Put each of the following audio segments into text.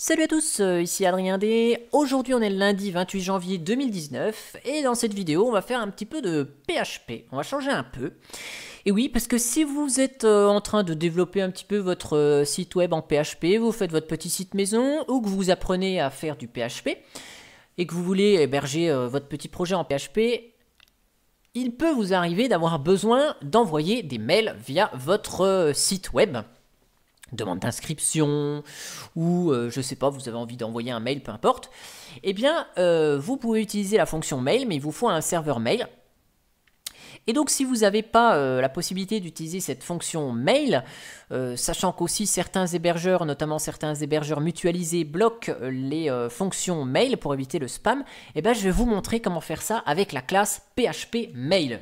Salut à tous, ici Adrien D. Aujourd'hui on est le lundi 28 janvier 2019 et dans cette vidéo on va faire un petit peu de PHP. On va changer un peu. Et oui, parce que si vous êtes en train de développer un petit peu votre site web en PHP, vous faites votre petit site maison ou que vous apprenez à faire du PHP et que vous voulez héberger votre petit projet en PHP, il peut vous arriver d'avoir besoin d'envoyer des mails via votre site web. Demande d'inscription ou je sais pas, vous avez envie d'envoyer un mail, peu importe, eh bien vous pouvez utiliser la fonction mail, mais il vous faut un serveur mail. Et donc si vous n'avez pas la possibilité d'utiliser cette fonction mail, sachant qu'aussi certains hébergeurs, notamment certains hébergeurs mutualisés, bloquent les fonctions mail pour éviter le spam, eh bien je vais vous montrer comment faire ça avec la classe PHP Mailer.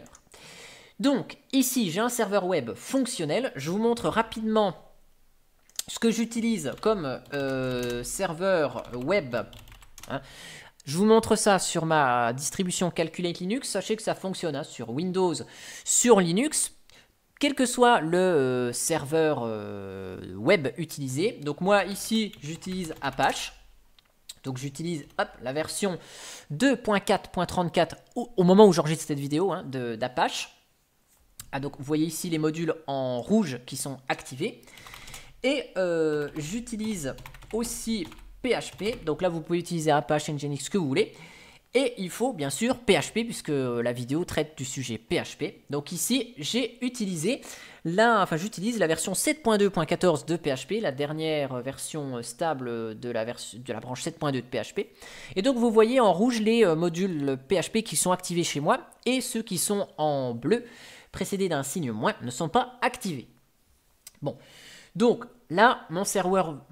Donc ici j'ai un serveur web fonctionnel, je vous montre rapidement ce que j'utilise comme serveur web, hein. Je vous montre ça sur ma distribution Calculate Linux. Sachez que ça fonctionne sur Windows, sur Linux, quel que soit le serveur web utilisé. Donc moi ici j'utilise Apache. Donc j'utilise la version 2.4.34 au moment où j'enregistre cette vidéo d'Apache. Donc vous voyez ici les modules en rouge qui sont activés. Et j'utilise aussi PHP, donc là vous pouvez utiliser Apache, Nginx, ce que vous voulez. Et il faut bien sûr PHP puisque la vidéo traite du sujet PHP. Donc ici j'ai utilisé j'utilise la version 7.2.14 de PHP, la dernière version stable de la branche 7.2 de PHP. Et donc vous voyez en rouge les modules PHP qui sont activés chez moi et ceux qui sont en bleu, précédés d'un signe moins, ne sont pas activés. Bon. Donc là, mon serveur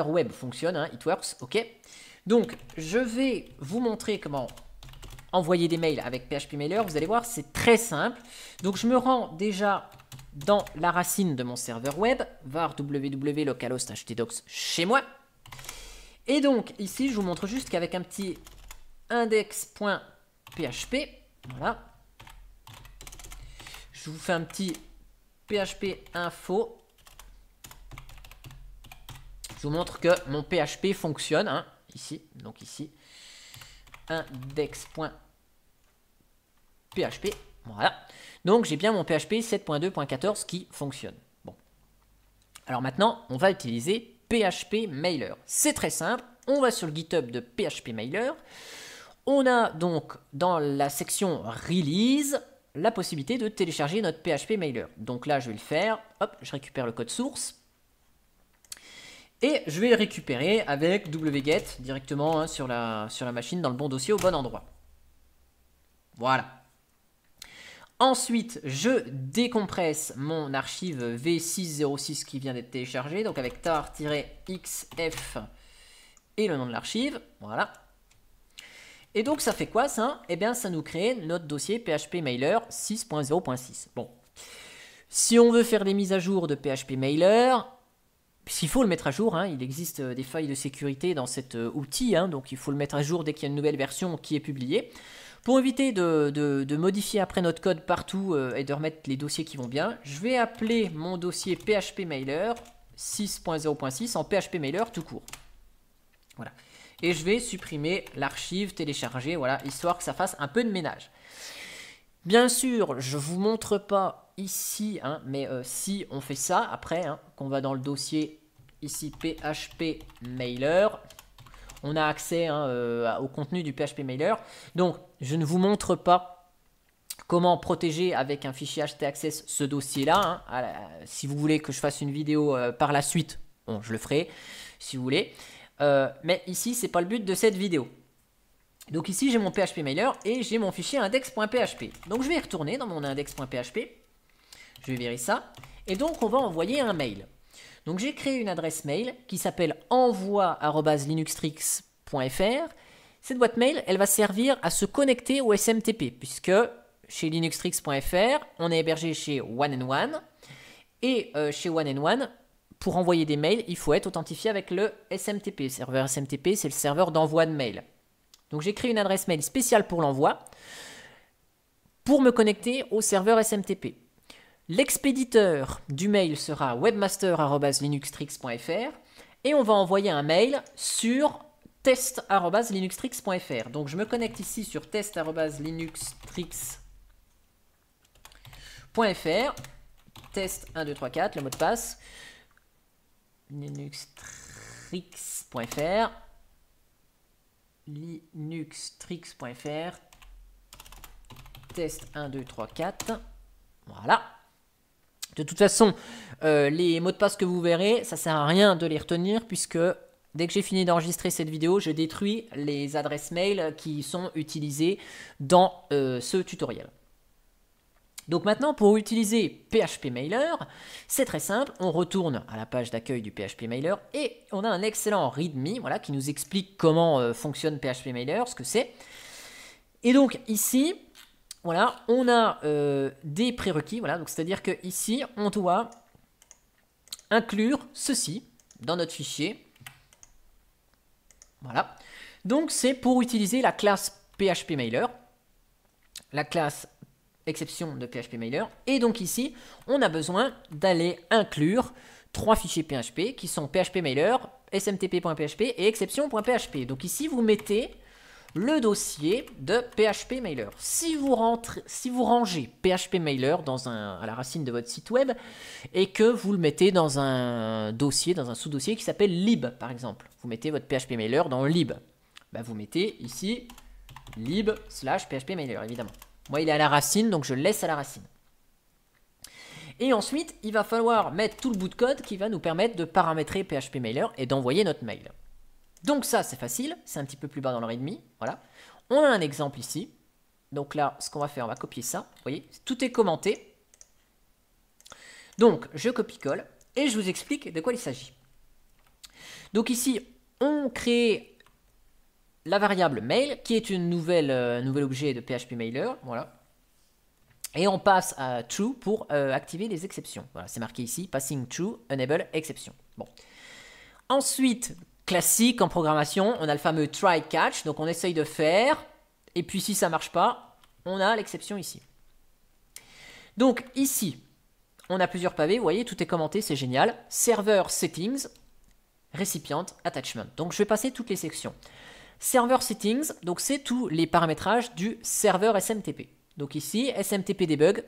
web fonctionne, it works, ok. Donc je vais vous montrer comment envoyer des mails avec PHP Mailer. Vous allez voir, c'est très simple. Donc je me rends déjà dans la racine de mon serveur web, var www.localhost htdocs chez moi. Et donc ici, je vous montre juste qu'avec un petit index.php, voilà, je vous fais un petit PHP info. Je vous montre que mon PHP fonctionne, ici, donc ici, index.php, voilà. Donc j'ai bien mon PHP 7.2.14 qui fonctionne. Bon. Alors maintenant, on va utiliser PHP Mailer. C'est très simple, on va sur le GitHub de PHP Mailer. On a donc dans la section Release la possibilité de télécharger notre PHP Mailer. Donc là, je vais le faire, hop, je récupère le code source. Et je vais le récupérer avec wget directement sur la machine dans le bon dossier au bon endroit. Voilà. Ensuite, je décompresse mon archive v606 qui vient d'être téléchargée. Donc avec tar-xf et le nom de l'archive. Voilà. Et donc ça fait quoi ça? Eh bien ça nous crée notre dossier PHP Mailer 6.0.6. Bon. Si on veut faire des mises à jour de PHP Mailer, s'il faut le mettre à jour, il existe des failles de sécurité dans cet outil, donc il faut le mettre à jour dès qu'il y a une nouvelle version qui est publiée. Pour éviter de modifier après notre code partout et de remettre les dossiers qui vont bien, je vais appeler mon dossier PHP Mailer 6.0.6 en PHP Mailer tout court. Voilà. Et je vais supprimer l'archive téléchargée, voilà, histoire que ça fasse un peu de ménage. Bien sûr, je ne vous montre pas ici, mais si on fait ça après, qu'on va dans le dossier ici PHP Mailer, on a accès au contenu du PHP Mailer. Donc, je ne vous montre pas comment protéger avec un fichier htaccess ce dossier-là. Si vous voulez que je fasse une vidéo par la suite, bon, je le ferai si vous voulez. Mais ici, ce n'est pas le but de cette vidéo. Donc ici, j'ai mon PHP Mailer et j'ai mon fichier index.php. Donc je vais y retourner dans mon index.php. Je vais vérifier ça. Et donc, on va envoyer un mail. Donc j'ai créé une adresse mail qui s'appelle envoi@linuxtrix.fr. Cette boîte mail, elle va servir à se connecter au SMTP, puisque chez linuxtrix.fr, on est hébergé chez One and One. Et chez One and One, pour envoyer des mails, il faut être authentifié avec le SMTP. Le serveur SMTP, c'est le serveur d'envoi de mail. Donc j'ai créé une adresse mail spéciale pour l'envoi pour me connecter au serveur SMTP. L'expéditeur du mail sera webmaster@linuxtrix.fr Et on va envoyer un mail sur test@linuxtrix.fr. Donc je me connecte ici sur test@linuxtrix.fr. Test 1, 2, 3, 4, le mot de passe. linuxtrix.fr. linuxtrix.fr. Test 1, 2, 3, 4. Voilà. De toute façon, les mots de passe que vous verrez, ça sert à rien de les retenir puisque dès que j'ai fini d'enregistrer cette vidéo, je détruis les adresses mail qui sont utilisées dans ce tutoriel. Donc maintenant, pour utiliser PHP Mailer, c'est très simple. On retourne à la page d'accueil du PHP Mailer et on a un excellent README voilà, qui nous explique comment fonctionne PHP Mailer, ce que c'est. Et donc ici, voilà, on a des prérequis. Voilà, donc c'est-à-dire qu'ici, on doit inclure ceci dans notre fichier. Voilà. Donc c'est pour utiliser la classe PHP Mailer, la classe exception de PHP Mailer. Et donc ici, on a besoin d'aller inclure 3 fichiers PHP qui sont PHP Mailer, smtp.php et exception.php. Donc ici, vous mettez le dossier de PHP Mailer. Si vous rangez PHP Mailer à la racine de votre site web et que vous le mettez dans un dossier, dans un sous-dossier qui s'appelle lib par exemple, vous mettez votre PHP Mailer dans lib. Bah, vous mettez ici lib/PHP Mailer évidemment. Moi, il est à la racine, donc je le laisse à la racine. Et ensuite, il va falloir mettre tout le bout de code qui va nous permettre de paramétrer PHP Mailer et d'envoyer notre mail. Donc ça, c'est facile. C'est un petit peu plus bas dans le README. Voilà. On a un exemple ici. Donc là, ce qu'on va faire, on va copier ça. Vous voyez, tout est commenté. Donc, je copie-colle et je vous explique de quoi il s'agit. Donc ici, on crée la variable mail, qui est une nouvel objet de PHP Mailer, voilà. Et on passe à true pour activer les exceptions. Voilà, c'est marqué ici, passing true, enable exception. Bon. Ensuite, classique en programmation, on a le fameux try catch, donc on essaye de faire, et puis si ça marche pas, on a l'exception ici. Donc ici, on a plusieurs pavés, vous voyez, tout est commenté, c'est génial. Server settings, recipient, attachment. Donc je vais passer toutes les sections. Server settings, donc c'est tous les paramétrages du serveur SMTP. Donc ici, SMTP debug,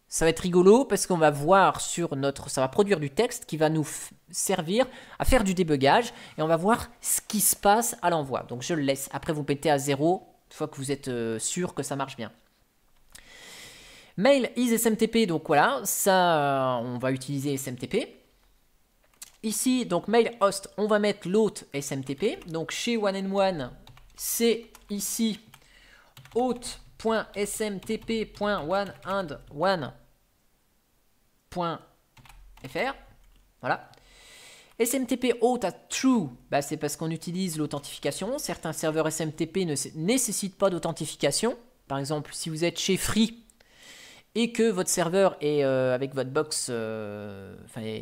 ça va être rigolo parce qu'on va voir sur ça va produire du texte qui va nous servir à faire du débugage et on va voir ce qui se passe à l'envoi. Donc je le laisse. Après, vous mettez à 0 une fois que vous êtes sûr que ça marche bien. Mail is SMTP, donc voilà, ça, on va utiliser SMTP. Ici, donc mail host, on va mettre l'hôte SMTP. Donc chez one-and-one, c'est ici hôte.smtp.one-and-one.fr. Voilà. SMTP hôte à true, bah, c'est parce qu'on utilise l'authentification. Certains serveurs SMTP ne nécessitent pas d'authentification. Par exemple, si vous êtes chez Free et que votre serveur est avec votre box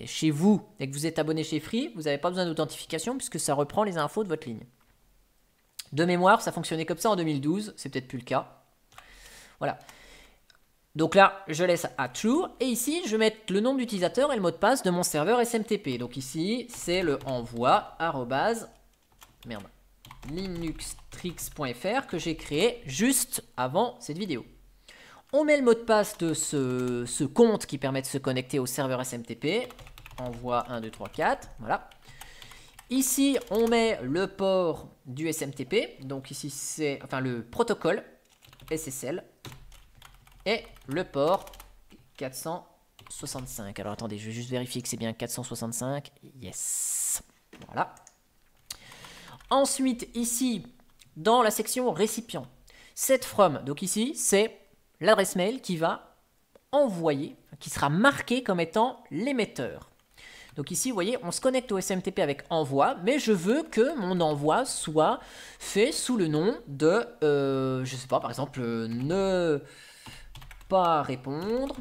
chez vous et que vous êtes abonné chez Free, vous n'avez pas besoin d'authentification puisque ça reprend les infos de votre ligne. De mémoire, ça fonctionnait comme ça en 2012, c'est peut-être plus le cas. Voilà. Donc là, je laisse à true et ici, je vais mettre le nom d'utilisateur et le mot de passe de mon serveur SMTP. Donc ici, c'est le envoi @linuxtrix.fr que j'ai créé juste avant cette vidéo. On met le mot de passe de ce compte qui permet de se connecter au serveur SMTP. Envoie 1, 2, 3, 4. Voilà. Ici, on met le port du SMTP. Donc ici, c'est le protocole SSL. Et le port 465. Alors attendez, je vais juste vérifier que c'est bien 465. Yes. Voilà. Ensuite, ici, dans la section récipient, set from. Donc ici, c'est l'adresse mail qui va envoyer, qui sera marquée comme étant l'émetteur. Donc ici, vous voyez, on se connecte au SMTP avec envoi, mais je veux que mon envoi soit fait sous le nom de, je sais pas, par exemple, ne pas répondre,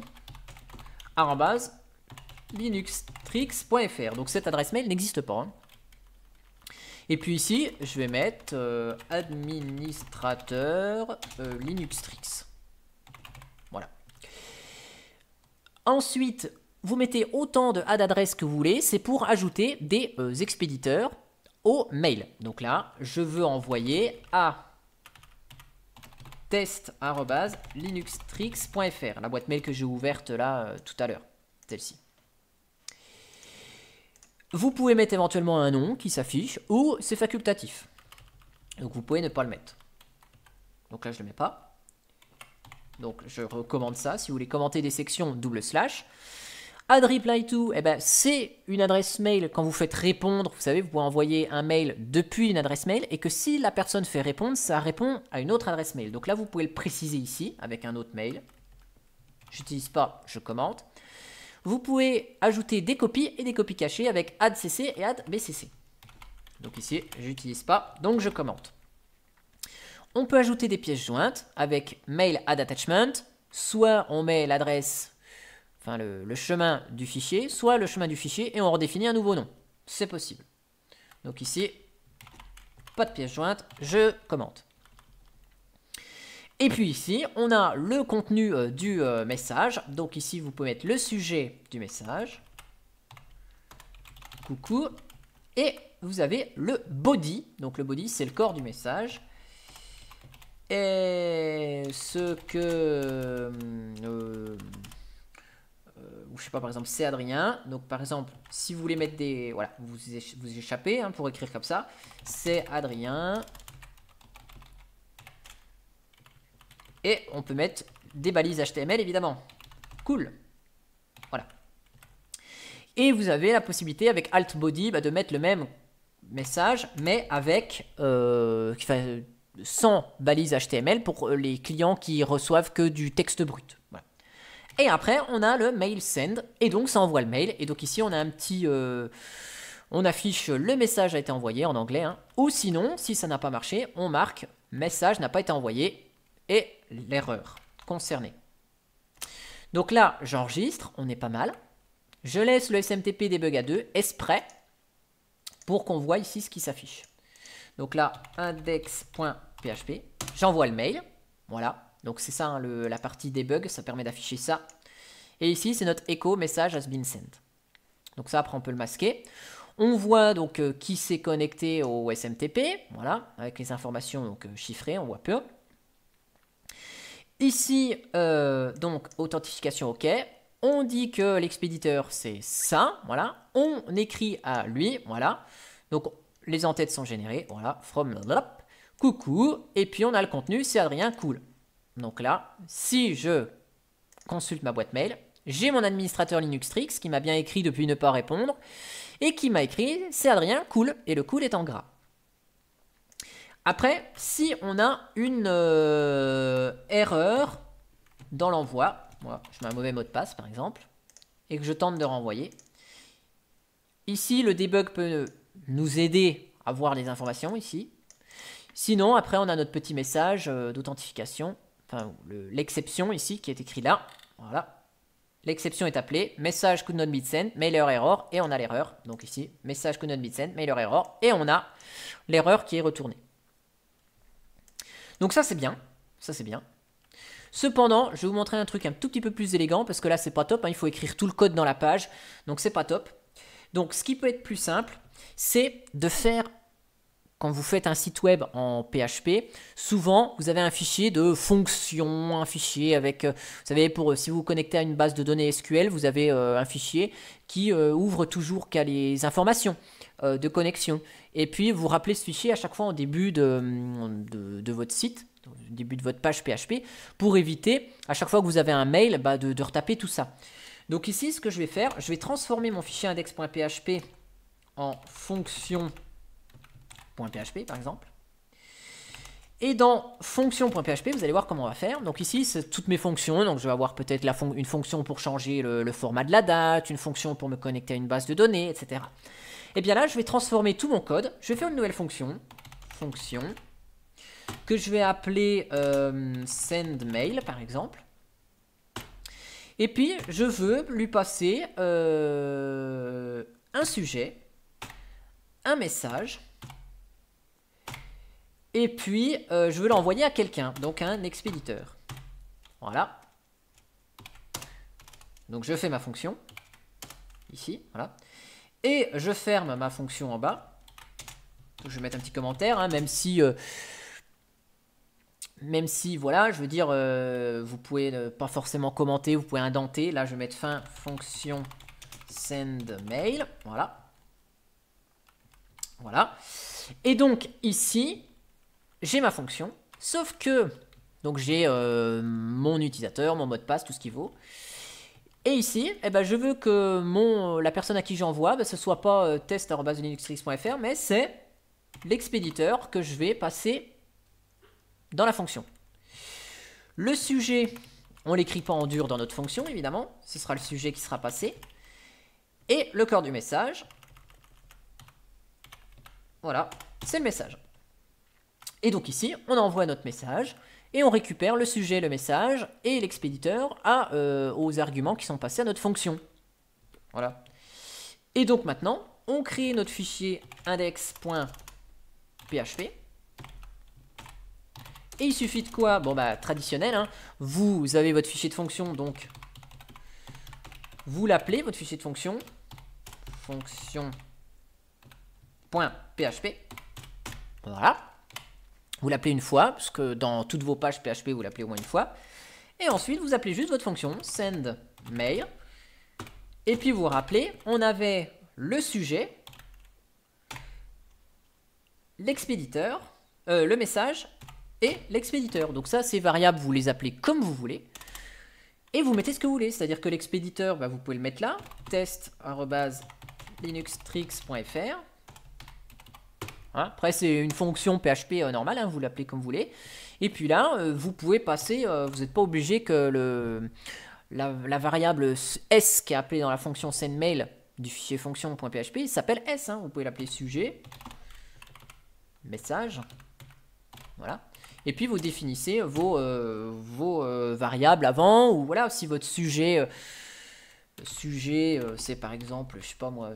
@linuxtrix.fr. Donc cette adresse mail n'existe pas. Hein. Et puis ici, je vais mettre administrateur Linuxtrix. Voilà. Ensuite, vous mettez autant de adresses que vous voulez, c'est pour ajouter des expéditeurs au mail. Donc là, je veux envoyer à test@linuxtrix.fr, la boîte mail que j'ai ouverte là tout à l'heure, celle-ci. Vous pouvez mettre éventuellement un nom qui s'affiche ou c'est facultatif. Donc vous pouvez ne pas le mettre. Donc là je ne le mets pas. Donc je recommande ça. Si vous voulez commenter des sections, /. Add reply to, eh ben, c'est une adresse mail quand vous faites répondre. Vous savez, vous pouvez envoyer un mail depuis une adresse mail et que si la personne fait répondre, ça répond à une autre adresse mail. Donc là, vous pouvez le préciser ici avec un autre mail. J'utilise pas, je commente. Vous pouvez ajouter des copies et des copies cachées avec add cc et add bcc. Donc ici, j'utilise pas, donc je commente. On peut ajouter des pièces jointes avec mail add attachment. Soit on met l'adresse, enfin le chemin du fichier, soit le chemin du fichier et on redéfinit un nouveau nom. C'est possible. Donc ici, pas de pièce jointe, je commente. Et puis ici, on a le contenu du message. Donc ici, vous pouvez mettre le sujet du message. Coucou. Et vous avez le body. Donc le body, c'est le corps du message. Et ce que... je sais pas, par exemple, c'est Adrien. Donc par exemple, si vous voulez mettre des... Voilà, vous échappez hein, pour écrire comme ça. C'est Adrien. Et on peut mettre des balises HTML, évidemment. Cool. Voilà. Et vous avez la possibilité, avec Alt Body, de mettre le même message, mais avec sans balises HTML pour les clients qui reçoivent que du texte brut. Voilà. Et après, on a le mail send, et donc ça envoie le mail. Et donc ici, on a un petit... on affiche le message a été envoyé en anglais. Hein. Ou sinon, si ça n'a pas marché, on marque message n'a pas été envoyé et l'erreur concernée. Donc là, j'enregistre, on est pas mal. Je laisse le SMTP debug à 2, est prêt pour qu'on voit ici ce qui s'affiche. Donc là, index.php, j'envoie le mail. Voilà, donc c'est ça hein, la partie debug, ça permet d'afficher ça. Et ici, c'est notre echo message has been sent. Donc ça, après, on peut le masquer. On voit donc qui s'est connecté au SMTP, voilà, avec les informations donc, chiffrées, on voit peu. Ici, donc, authentification OK. On dit que l'expéditeur, c'est ça, voilà. On écrit à lui, voilà. Donc, les entêtes sont générées, voilà. From, coucou. Et puis, on a le contenu, c'est Adrien, cool. Donc là, si je consulte ma boîte mail, j'ai mon administrateur Linuxtrix qui m'a bien écrit depuis ne pas répondre et qui m'a écrit, c'est Adrien, cool. Et le cool est en gras. Après, si on a une erreur dans l'envoi, voilà, je mets un mauvais mot de passe par exemple, et que je tente de renvoyer, ici le debug peut nous aider à voir les informations ici. Sinon, après on a notre petit message d'authentification, enfin l'exception ici qui est écrit là, voilà. L'exception est appelée message could not be sent, mailer error, et on a l'erreur. Donc ici, message could not be sent, mailer error, et on a l'erreur qui est retournée. Donc ça c'est bien, ça c'est bien. Cependant, je vais vous montrer un truc un tout petit peu plus élégant parce que là c'est pas top, hein, il faut écrire tout le code dans la page, donc c'est pas top. Donc ce qui peut être plus simple, c'est de faire, quand vous faites un site web en PHP, souvent vous avez un fichier de fonction, un fichier avec, vous savez, si vous vous connectez à une base de données SQL, vous avez un fichier qui ouvre toujours qu'à les informations de connexion. Et puis vous rappelez ce fichier à chaque fois au début de votre site, au début de votre page PHP, pour éviter à chaque fois que vous avez un mail de retaper tout ça. Donc ici, ce que je vais faire, je vais transformer mon fichier index.php en fonction.php par exemple. Et dans fonction.php, vous allez voir comment on va faire. Donc ici, c'est toutes mes fonctions. Donc je vais avoir peut-être une fonction pour changer le format de la date, une fonction pour me connecter à une base de données, etc. Et bien là, je vais transformer tout mon code. Je vais faire une nouvelle fonction, que je vais appeler sendMail par exemple. Et puis, je veux lui passer un sujet, un message, et puis je veux l'envoyer à quelqu'un, donc un expéditeur. Voilà. Donc je fais ma fonction. ici, voilà. Et je ferme ma fonction en bas. Donc, je vais mettre un petit commentaire, hein, même si, voilà, je veux dire, vous pouvez pas forcément commenter, vous pouvez indenter. Là, je vais mettre fin fonction send mail, voilà. Voilà. Et donc, ici, j'ai ma fonction, sauf que, donc j'ai mon utilisateur, mon mot de passe, tout ce qu'il vaut. Et ici, eh ben, je veux que la personne à qui j'envoie, ce soit pas test@linuxtrix.fr, mais c'est l'expéditeur que je vais passer dans la fonction. Le sujet, on l'écrit pas en dur dans notre fonction, évidemment. Ce sera le sujet qui sera passé. Et le corps du message, voilà, c'est le message. Et donc ici, on envoie notre message et on récupère le sujet, le message et l'expéditeur aux arguments qui sont passés à notre fonction. Voilà. Et donc maintenant, on crée notre fichier index.php. Et il suffit de quoi? Bon bah traditionnel, hein. Vous avez votre fichier de fonction, donc vous l'appelez, votre fichier de fonction, fonction.php. Voilà. Vous l'appelez une fois, parce que dans toutes vos pages PHP, vous l'appelez au moins une fois. Et ensuite, vous appelez juste votre fonction send mail. Et puis, vous vous rappelez, on avait le sujet, l'expéditeur, le message et l'expéditeur. Donc ça, ces variables, vous les appelez comme vous voulez. Et vous mettez ce que vous voulez. C'est-à-dire que l'expéditeur, bah, vous pouvez le mettre là, test@linuxtrix.fr. Hein, après, c'est une fonction PHP normale, hein, vous l'appelez comme vous voulez. Et puis là, vous pouvez passer, vous n'êtes pas obligé que la variable S qui est appelée dans la fonction sendMail du fichier fonction.php s'appelle S. Hein, vous pouvez l'appeler sujet, message. Voilà. Et puis vous définissez vos variables avant, ou voilà, si votre sujet, c'est par exemple, je sais pas moi,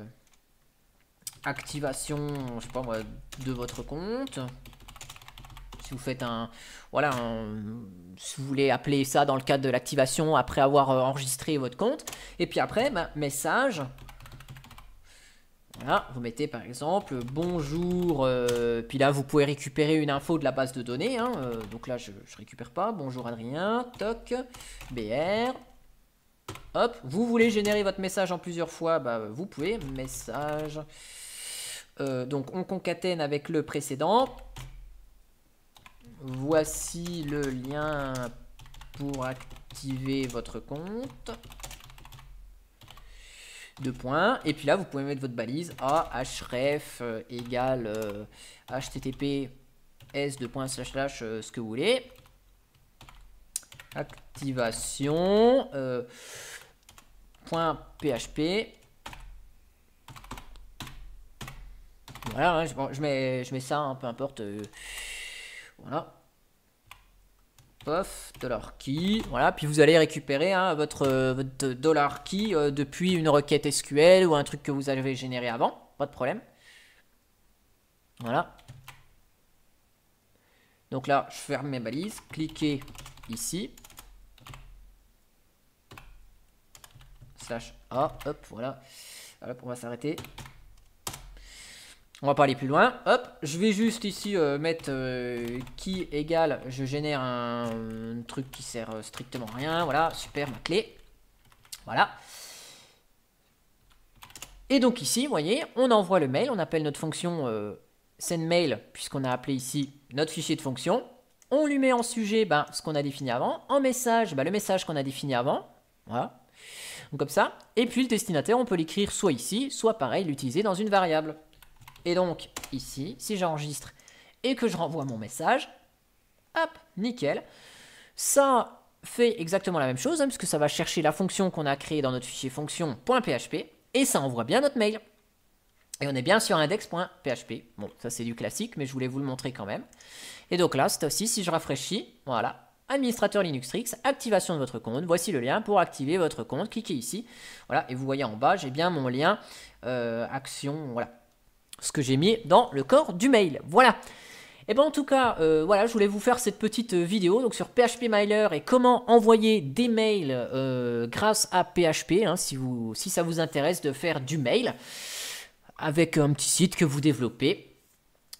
activation, je sais pas moi, de votre compte. Si vous faites voilà, si vous voulez appeler ça dans le cadre de l'activation après avoir enregistré votre compte. Et puis après, bah, message. Voilà, vous mettez par exemple bonjour, puis là vous pouvez récupérer une info de la base de données, hein, donc là je récupère pas, bonjour Adrien, toc, BR, hop, vous voulez générer votre message en plusieurs fois, bah, vous pouvez, message, donc on concatène avec le précédent, voici le lien pour activer votre compte. Deux points, et puis là vous pouvez mettre votre balise a href égale http s:// ce que vous voulez, activation .php. Voilà, hein, je mets ça, hein, peu importe, voilà. $key, voilà, puis vous allez récupérer, hein, votre $key depuis une requête SQL ou un truc que vous avez généré avant, pas de problème. Voilà. Donc là, je ferme mes balises, cliquez ici. /a, hop, voilà. Hop, on va s'arrêter. On va pas aller plus loin. Hop, je vais juste ici mettre key égale, je génère un truc qui sert strictement à rien. Voilà, super, ma clé. Voilà. Et donc ici, vous voyez, on envoie le mail. On appelle notre fonction sendMail, puisqu'on a appelé ici notre fichier de fonction. On lui met en sujet ben, ce qu'on a défini avant. En message, ben, le message qu'on a défini avant. Voilà. Donc comme ça. Et puis le destinataire, on peut l'écrire soit ici, soit pareil, l'utiliser dans une variable. Et donc, ici, si j'enregistre et que je renvoie mon message, hop, nickel. Ça fait exactement la même chose, hein, puisque ça va chercher la fonction qu'on a créée dans notre fichier fonction.php, et ça envoie bien notre mail. Et on est bien sur index.php. Bon, ça c'est du classique, mais je voulais vous le montrer quand même. Et donc là, c'est aussi, si je rafraîchis, voilà, administrateur Linuxtrix, activation de votre compte, voici le lien pour activer votre compte, cliquez ici. Voilà, et vous voyez en bas, j'ai bien mon lien action, voilà. Ce que j'ai mis dans le corps du mail. Voilà. Et ben en tout cas, voilà, je voulais vous faire cette petite vidéo donc sur PHPMailer et comment envoyer des mails grâce à PHP, hein, si ça vous intéresse de faire du mail avec un petit site que vous développez.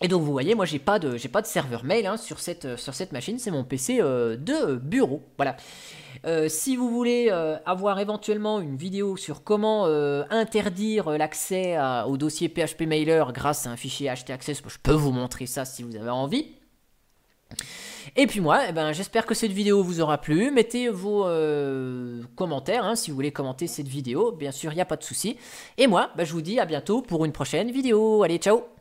Et donc vous voyez, moi j'ai pas de serveur mail hein, sur cette machine, c'est mon PC de bureau. Voilà. Si vous voulez avoir éventuellement une vidéo sur comment interdire l'accès au dossier PHPMailer grâce à un fichier htaccess, je peux vous montrer ça si vous avez envie. Et puis moi, eh ben, j'espère que cette vidéo vous aura plu. Mettez vos commentaires hein, si vous voulez commenter cette vidéo. Bien sûr, il n'y a pas de souci. Et moi, je vous dis à bientôt pour une prochaine vidéo. Allez, ciao!